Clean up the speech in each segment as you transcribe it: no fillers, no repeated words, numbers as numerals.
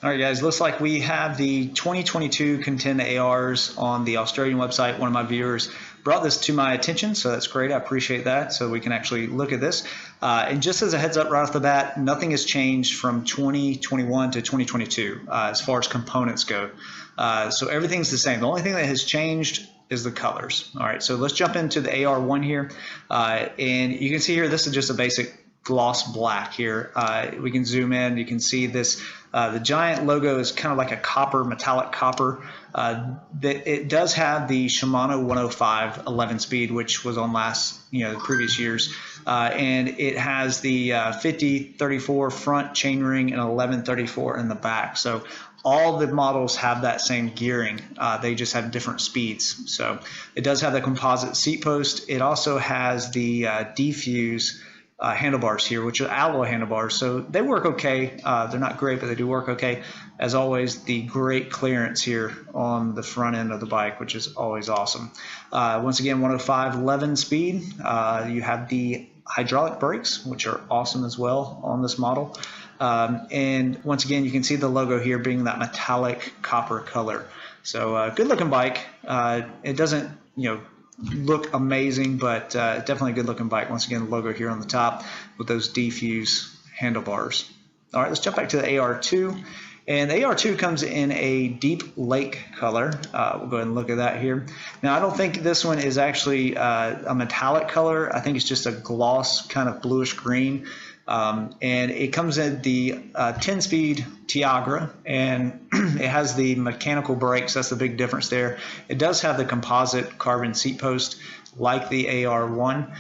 All right, guys, looks like we have the 2022 Contend ARs on the Australian website. One of my viewers brought this to my attention, so that's great. I appreciate that, so we can actually look at this. And just as a heads up right off the bat, nothing has changed from 2021 to 2022 as far as components go. So everything's the same. The only thing that has changed is the colors. All right, so let's jump into the AR1 here. And you can see here, this is just a basic gloss black here. We can zoom in, you can see this, the Giant logo is kind of like a copper, metallic copper. It does have the Shimano 105 11 speed, which was on the previous years. And it has the 50-34 front chainring and 11-34 in the back. So all the models have that same gearing. They just have different speeds. So it does have the composite seat post. It also has the defuse handlebars here, which are alloy handlebars, so they work okay. They're not great, but they do work okay. As always, the great clearance here on the front end of the bike, which is always awesome. Once again, 105 11 speed. You have the hydraulic brakes, which are awesome as well on this model. And once again, you can see the logo here being that metallic copper color. So good looking bike. It doesn't, look amazing, but definitely a good looking bike. Once again, the logo here on the top with those defuse handlebars. All right, let's jump back to the AR2. And the AR2 comes in a Deep Lake color. We'll go ahead and look at that here. Now, I don't think this one is actually a metallic color. I think it's just a gloss kind of bluish green. And it comes in the 10-speed Tiagra, and it has the mechanical brakes. That's the big difference there. It does have the composite carbon seat post like the AR1.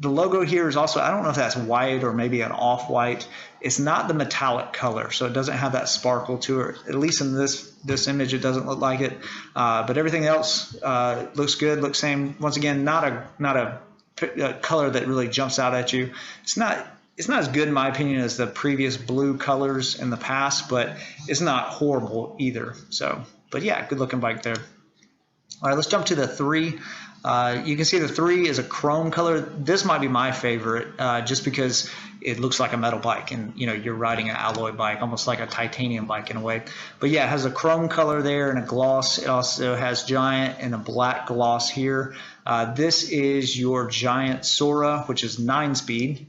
The logo here is also, I don't know if that's white or maybe an off-white. It's not the metallic color, so it doesn't have that sparkle to it. At least in this image, it doesn't look like it. But everything else looks good, looks same. Once again, not a color that really jumps out at you. It's not as good in my opinion as the previous blue colors in the past, but it's not horrible either. So, but yeah, good looking bike there. All right, let's jump to the 3. You can see the 3 is a chrome color. This might be my favorite just because it looks like a metal bike, and you're riding an alloy bike, almost like a titanium bike in a way. But yeah, it has a chrome color there and a gloss. It also has Giant and a black gloss here. This is your Giant Sora, which is 9-speed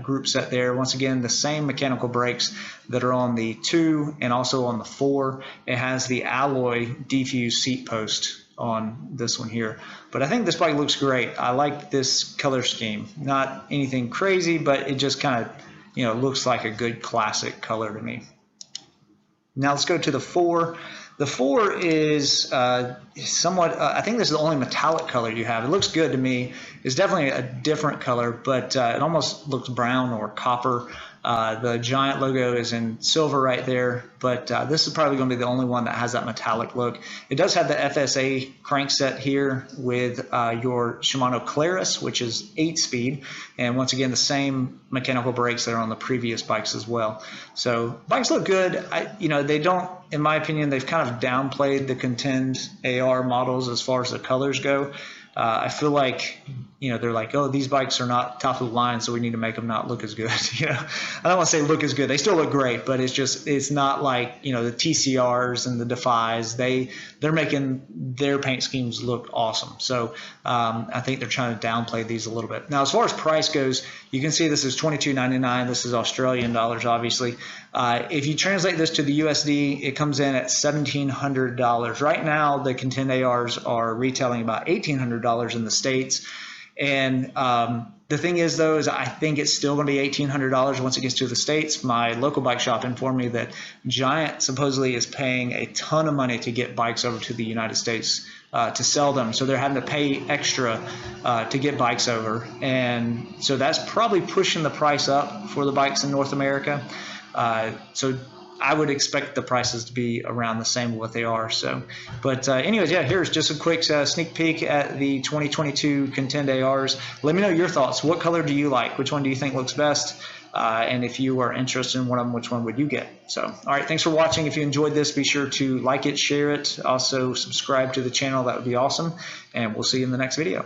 group set there. Once again, the same mechanical brakes that are on the 2 and also on the 4. It has the alloy defuse seat post on this one here. But I think this bike looks great. I like this color scheme. Not anything crazy, but it just kind of, looks like a good classic color to me. Now let's go to the 4. The 4 is somewhat, I think this is the only metallic color you have. It looks good to me. It's definitely a different color, but it almost looks brown or copper. The Giant logo is in silver right there, but this is probably going to be the only one that has that metallic look. It does have the FSA crankset here with your Shimano Claris, which is 8-speed, and once again the same mechanical brakes that are on the previous bikes as well. So bikes look good. They don't, in my opinion, they've kind of downplayed the Contend AR models as far as the colors go. I feel like, they're like, oh, these bikes are not top of the line, so we need to make them not look as good. I don't want to say look as good. They still look great, but it's not like, the TCRs and the Defies. They're making their paint schemes look awesome. So I think they're trying to downplay these a little bit. Now, as far as price goes, you can see this is $22.99. This is Australian dollars, obviously. If you translate this to the USD, it comes in at $1,700. Right now, the Contend ARs are retailing about $1,800 in the States. And the thing is, though, is I think it's still going to be $1,800 once it gets to the States. My local bike shop informed me that Giant supposedly is paying a ton of money to get bikes over to the United States to sell them. So they're having to pay extra to get bikes over. And so that's probably pushing the price up for the bikes in North America. So I would expect the prices to be around the same what they are. So, but anyways, yeah, here's just a quick sneak peek at the 2022 Contend ARs. Let me know your thoughts. What color do you like? Which one do you think looks best? And if you are interested in one of them, which one would you get? So, all right, thanks for watching. If you enjoyed this, be sure to like it, share it, also subscribe to the channel. That would be awesome. And we'll see you in the next video.